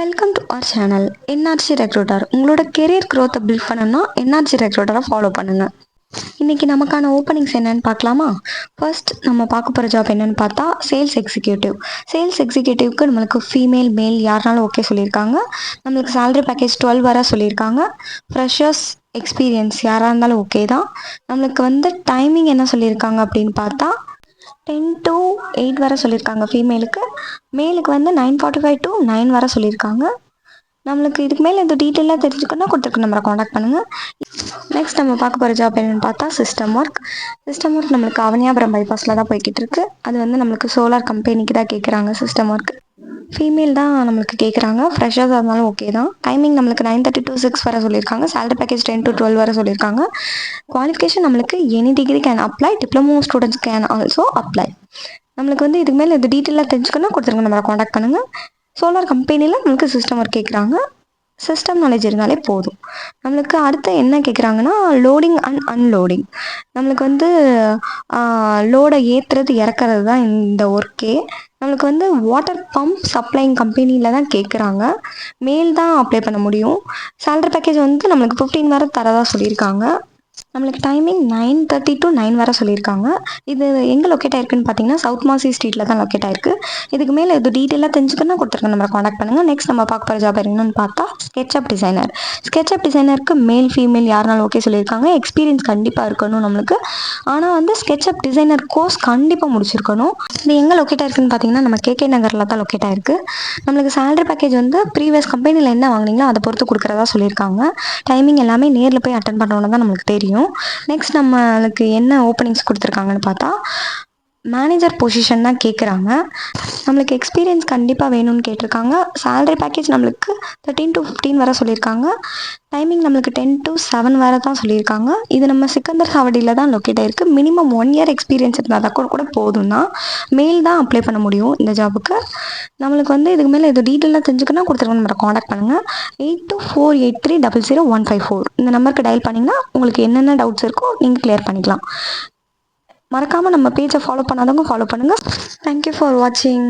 Welcome to our channel NRC recruiter. உங்களோட career க்ரோத்தை build பண்ணணும்னா என்ஆர்சி ரெக்ரூட்டரை ஃபாலோ பண்ணுங்கள். இன்றைக்கி நமக்கான ஓப்பனிங்ஸ் என்னென்னு பார்க்கலாமா? ஃபர்ஸ்ட் நம்ம பார்க்க போகிற ஜாப் என்னென்னு பார்த்தா சேல்ஸ் எக்ஸிக்யூட்டிவ். சேல்ஸ் எக்ஸிக்யூட்டிவ்க்கு நம்மளுக்கு ஃபீமேல் மேல் யாருனாலும் ஓகே சொல்லியிருக்காங்க. நம்மளுக்கு சேலரி பேக்கேஜ் 12 வர சொல்லியிருக்காங்க. ஃப்ரெஷர்ஸ் எக்ஸ்பீரியன்ஸ் யாராக இருந்தாலும் ஓகே தான். நம்மளுக்கு டைமிங் என்ன சொல்லியிருக்காங்க அப்படின்னு பார்த்தா 10 to 8 வர சொல்லியிருக்காங்க ஃபீமேலுக்கு. மேலுக்கு 9:45 to 9 வர சொல்லியிருக்காங்க. நம்மளுக்கு இதுக்கு மேலே இந்த டீட்டெயிலாக தெரிஞ்சுக்கணும்னா கொடுத்துருக்கு நம்பரை காண்டாக்ட் பண்ணுங்கள். நெக்ஸ்ட் நம்ம பார்க்க போகிற ஜாப் என்னென்னு பார்த்தா சிஸ்டம் ஒர்க். சிஸ்டம் ஒர்க் நம்மளுக்கு அவனியாபுரம் பைபாஸில் தான் போய்கிட்டு இருக்கு. அது நம்மளுக்கு சோலார் கம்பெனிக்கு தான் கேட்குறாங்க. சிஸ்டம் ஒர்க் ஃபீமேல் தான் நம்மளுக்கு கேட்குறாங்க. ஃப்ரெஷர்ஸாக இருந்தாலும் ஓகே தான். டைமிங் நம்மளுக்கு 9:30 to 6 வர சொல்லியிருக்காங்க. சேலரி பேக்கேஜ் 10 to 12 வர சொல்லியிருக்காங்க. குவாலிஃபிகேஷன் நம்மளுக்கு any degree can apply. Diploma students can also apply. நம்மளுக்கு இதுக்கு மேலே இது டீட்டெயிலாக தெரிஞ்சுக்கணும் கொடுத்துருங்க நம்பரை காண்டாக்ட் பண்ணுங்கள். சோலார் கம்பெனியில் நம்மளுக்கு சிஸ்டம் ஒர்க் கேட்குறாங்க. சிஸ்டம் நாலேஜ் இருந்தாலே போதும். நம்மளுக்கு அடுத்து என்ன கேட்குறாங்கன்னா லோடிங் அண்ட் அன்லோடிங். நம்மளுக்கு லோடை ஏற்றுறது இறக்குறது தான் இந்த ஒர்க்கே. நம்மளுக்கு வாட்டர் பம்ப் சப்ளைங் கம்பெனியில் தான் கேட்குறாங்க. மேல் தான் அப்ளை பண்ண முடியும். சேலரி பேக்கேஜ் நம்மளுக்கு 15 வரை தரதாக சொல்லியிருக்காங்க. நம்மளுக்கு டைமிங் 9:30 to 9 வரை சொல்லியிருக்காங்க. இது எங்கே லொக்கேட் ஆயிருக்குன்னு பார்த்தீங்கன்னா சவுத் மாசி ஸ்ட்ரீட்டில் தான் லொக்கேட் ஆயிருக்கு. இதுக்கு மேலே இது டீட்டெயிலாக தெரிஞ்சுக்கணும்னா கொடுத்துருங்க நம்பரை காண்டாக்ட் பண்ணுங்கள். நெக்ஸ்ட் நம்ம பார்க்க போகிற ஜாப் என்னன்னு பார்த்தா SketchUp designer. SketchUp டிசைனருக்கு male female யாருனாலும் ஓகே சொல்லியிருக்காங்க. எக்ஸ்பீரியன்ஸ் கண்டிப்பாக இருக்கணும் நம்மளுக்கு. ஆனால் ஸ்கெட்சப் டிசைனர் கோர்ஸ் கண்டிப்பாக முடிச்சிருக்கணும். இது எங்கே லொக்கேட் ஆயிருக்குன்னு பார்த்தீங்கன்னா நம்ம கேகே நகரில் தான் லொக்கேட் ஆயிருக்கு. நம்மளுக்கு சேலரி பேக்கேஜ் ப்ரீவியஸ் கம்பெனியில் என்ன வாங்கினீங்களோ அதை பொறுத்து கொடுக்குறதா சொல்லியிருக்காங்க. டைமிங் எல்லாமே நேரில் போய் அட்டன் பண்ணணும்னு தான் நம்மளுக்கு தெரியும். நெக்ஸ்ட் நம்மளுக்கு என்ன ஓப்பனிங்ஸ் கொடுத்துருக்காங்கன்னு பார்த்தா மேனேஜர் பொசிஷன் தான் கேட்குறாங்க. நம்மளுக்கு எக்ஸ்பீரியன்ஸ் கண்டிப்பாக வேணும்னு கேட்டிருக்காங்க. சேலரி பேக்கேஜ் நம்மளுக்கு 13 to 15 வர சொல்லியிருக்காங்க. டைமிங் நம்மளுக்கு 10 to 7 வரை தான் சொல்லியிருக்காங்க. இது நம்ம சிக்கந்தர் சாவடியில் தான் லொக்கேட் ஆயிருக்கு. மினிமம் 1 year எக்ஸ்பீரியன்ஸ் இருந்தால் தான் கூட போதும் தான். மேல் தான் அப்ளை பண்ண முடியும் இந்த ஜாபுக்கு. நம்மளுக்கு இதுக்கு மேலே இது டீட்டெயிலாக தெரிஞ்சுக்கணும் கொடுத்துருங்க நம்பரை காண்டாக்ட் பண்ணுங்கள். 8248300154 இந்த நம்பருக்கு டயல் பண்ணிங்கன்னா உங்களுக்கு என்னென்ன டவுட்ஸ் இருக்கோ நீங்கள் கிளியர் பண்ணிக்கலாம். மறக்காமல் நம்ம பேஜை ஃபாலோ பண்ணாதவங்க ஃபாலோ பண்ணுங்கள். தேங்க்யூ ஃபார் வாட்சிங்.